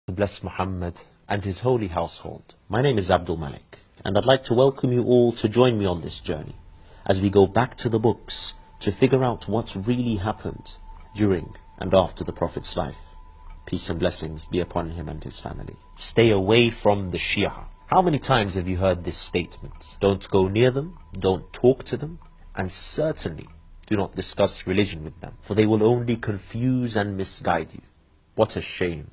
To bless Muhammad and his holy household. My name is Abdul Malik, and I'd like to welcome you all to join me on this journey as we go back to the books to figure out what really happened during and after the Prophet's life. Peace and blessings be upon him and his family. Stay away from the Shia. How many times have you heard this statement? Don't go near them, don't talk to them, and certainly do not discuss religion with them, for they will only confuse and misguide you. What a shame.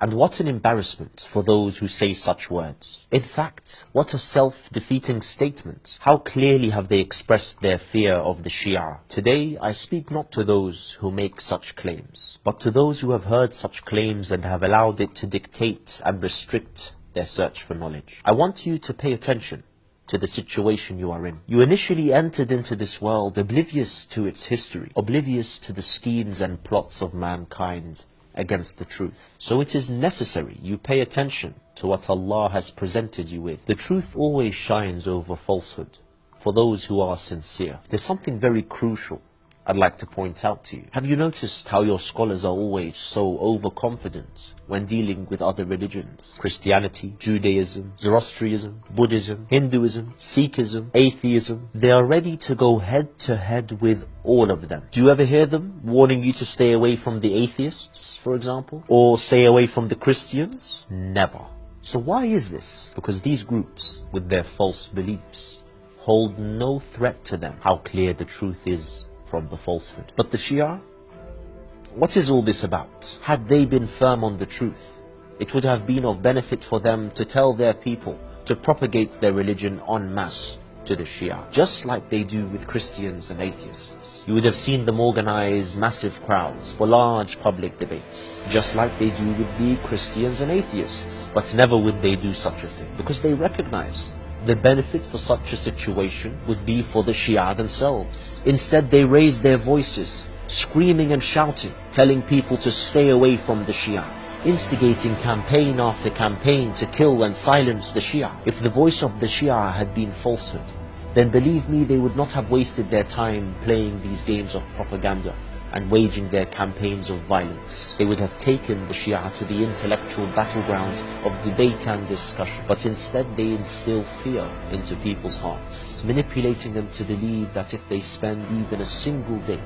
And what an embarrassment for those who say such words. In fact, what a self-defeating statement. How clearly have they expressed their fear of the Shia. Today, I speak not to those who make such claims, but to those who have heard such claims and have allowed it to dictate and restrict their search for knowledge. I want you to pay attention to the situation you are in. You initially entered into this world oblivious to its history, oblivious to the schemes and plots of mankind against the truth. So it is necessary you pay attention to what Allah has presented you with. The truth always shines over falsehood for those who are sincere. There's something very crucial I'd like to point out to you. Have you noticed how your scholars are always so overconfident when dealing with other religions? Christianity, Judaism, Zoroastrianism, Buddhism, Hinduism, Sikhism, atheism. They are ready to go head to head with all of them. Do you ever hear them warning you to stay away from the atheists, for example? Or stay away from the Christians? Never. So why is this? Because these groups, with their false beliefs, hold no threat to them. How clear the truth is from the falsehood. But the Shia, what is all this about? Had they been firm on the truth, it would have been of benefit for them to tell their people to propagate their religion en masse to the Shia, just like they do with Christians and atheists. You would have seen them organize massive crowds for large public debates, just like they do with the Christians and atheists. But never would they do such a thing, because they recognize the benefit for such a situation would be for the Shia themselves. Instead, they raise their voices, screaming and shouting, telling people to stay away from the Shia, instigating campaign after campaign to kill and silence the Shia. If the voice of the Shia had been falsehood, then believe me, they would not have wasted their time playing these games of propaganda and waging their campaigns of violence. They would have taken the Shia to the intellectual battlegrounds of debate and discussion. But instead they instill fear into people's hearts, manipulating them to believe that if they spend even a single day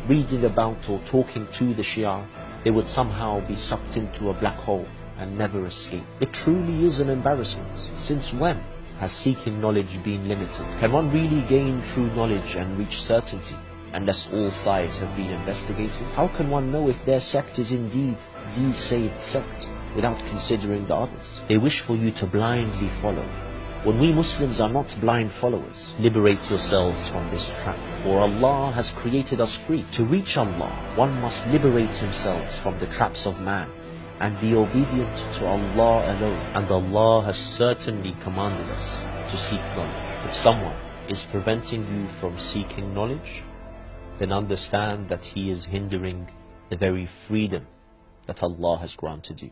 reading about or talking to the Shia, they would somehow be sucked into a black hole and never escape. It truly is an embarrassment. Since when has seeking knowledge been limited? Can one really gain true knowledge and reach certainty unless all sides have been investigated? How can one know if their sect is indeed the saved sect without considering the others? They wish for you to blindly follow, when we Muslims are not blind followers. Liberate yourselves from this trap, for Allah has created us free. To reach Allah, one must liberate himself from the traps of man and be obedient to Allah alone. And Allah has certainly commanded us to seek knowledge. If someone is preventing you from seeking knowledge, then understand that he is hindering the very freedom that Allah has granted you.